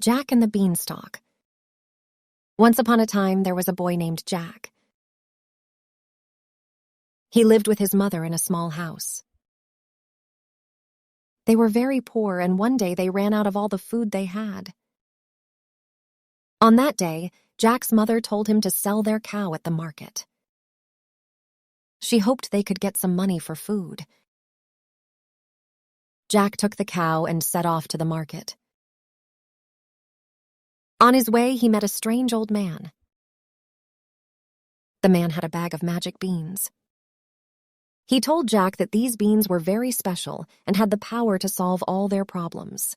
Jack and the Beanstalk. Once upon a time, there was a boy named Jack. He lived with his mother in a small house. They were very poor, and one day they ran out of all the food they had. On that day, Jack's mother told him to sell their cow at the market. She hoped they could get some money for food. Jack took the cow and set off to the market. On his way, he met a strange old man. The man had a bag of magic beans. He told Jack that these beans were very special and had the power to solve all their problems.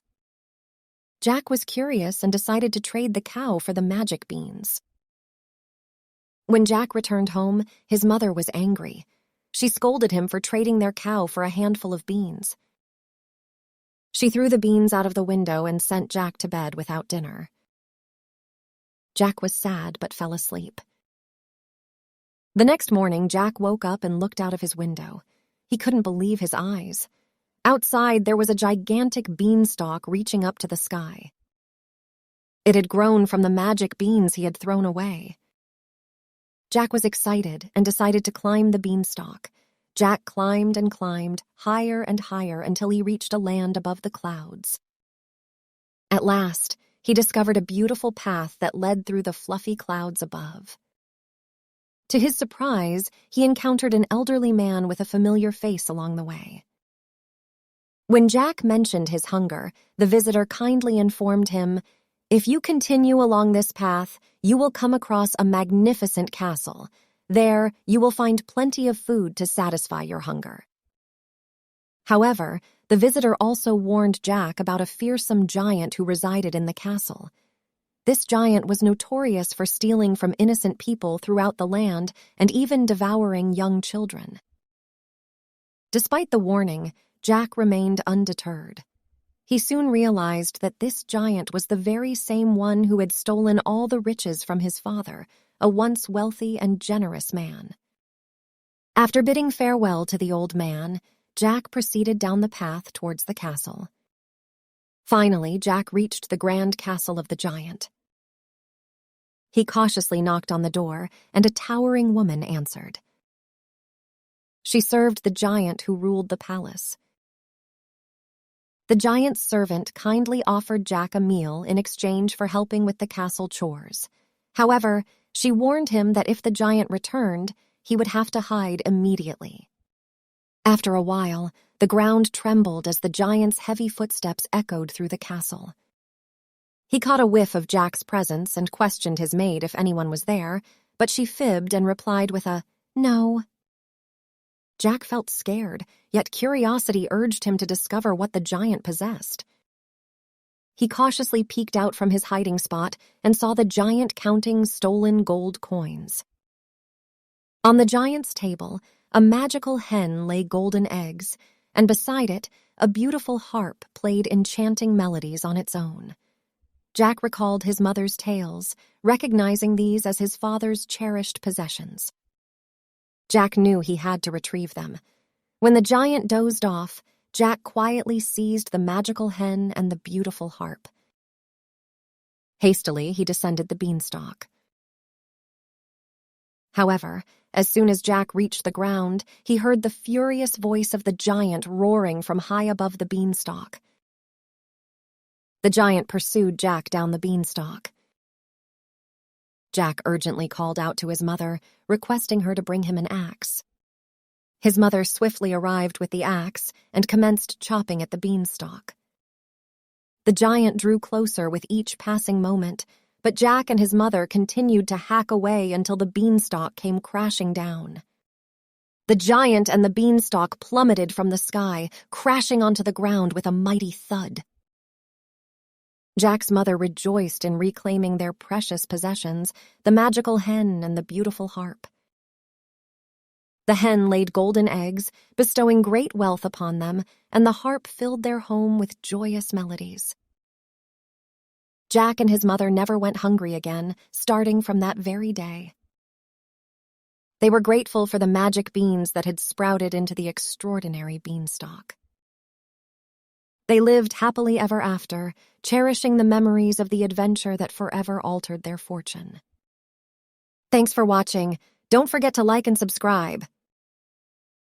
Jack was curious and decided to trade the cow for the magic beans. When Jack returned home, his mother was angry. She scolded him for trading their cow for a handful of beans. She threw the beans out of the window and sent Jack to bed without dinner. Jack was sad but fell asleep. The next morning, Jack woke up and looked out of his window. He couldn't believe his eyes. Outside, there was a gigantic beanstalk reaching up to the sky. It had grown from the magic beans he had thrown away. Jack was excited and decided to climb the beanstalk. Jack climbed and climbed, higher and higher, until he reached a land above the clouds. At last, he discovered a beautiful path that led through the fluffy clouds above. To his surprise, he encountered an elderly man with a familiar face along the way. When Jack mentioned his hunger, the visitor kindly informed him, "If you continue along this path, you will come across a magnificent castle. There, you will find plenty of food to satisfy your hunger." However, the visitor also warned Jack about a fearsome giant who resided in the castle. This giant was notorious for stealing from innocent people throughout the land and even devouring young children. Despite the warning, Jack remained undeterred. He soon realized that this giant was the very same one who had stolen all the riches from his father, a once wealthy and generous man. After bidding farewell to the old man, Jack proceeded down the path towards the castle. Finally, Jack reached the grand castle of the giant. He cautiously knocked on the door, and a towering woman answered. She served the giant who ruled the palace. The giant's servant kindly offered Jack a meal in exchange for helping with the castle chores. However, she warned him that if the giant returned, he would have to hide immediately. After a while, the ground trembled as the giant's heavy footsteps echoed through the castle. He caught a whiff of Jack's presence and questioned his maid if anyone was there, but she fibbed and replied with a "no." Jack felt scared, yet curiosity urged him to discover what the giant possessed. He cautiously peeked out from his hiding spot and saw the giant counting stolen gold coins. On the giant's table, a magical hen lay golden eggs, and beside it, a beautiful harp played enchanting melodies on its own. Jack recalled his mother's tales, recognizing these as his father's cherished possessions. Jack knew he had to retrieve them. When the giant dozed off, Jack quietly seized the magical hen and the beautiful harp. Hastily, he descended the beanstalk. However, as soon as Jack reached the ground, he heard the furious voice of the giant roaring from high above the beanstalk. The giant pursued Jack down the beanstalk. Jack urgently called out to his mother, requesting her to bring him an axe. His mother swiftly arrived with the axe and commenced chopping at the beanstalk. The giant drew closer with each passing moment, but Jack and his mother continued to hack away until the beanstalk came crashing down. The giant and the beanstalk plummeted from the sky, crashing onto the ground with a mighty thud. Jack's mother rejoiced in reclaiming their precious possessions, the magical hen and the beautiful harp. The hen laid golden eggs, bestowing great wealth upon them, and the harp filled their home with joyous melodies. Jack and his mother never went hungry again, starting from that very day. They were grateful for the magic beans that had sprouted into the extraordinary beanstalk. They lived happily ever after, cherishing the memories of the adventure that forever altered their fortune. Thanks for watching. Don't forget to like and subscribe.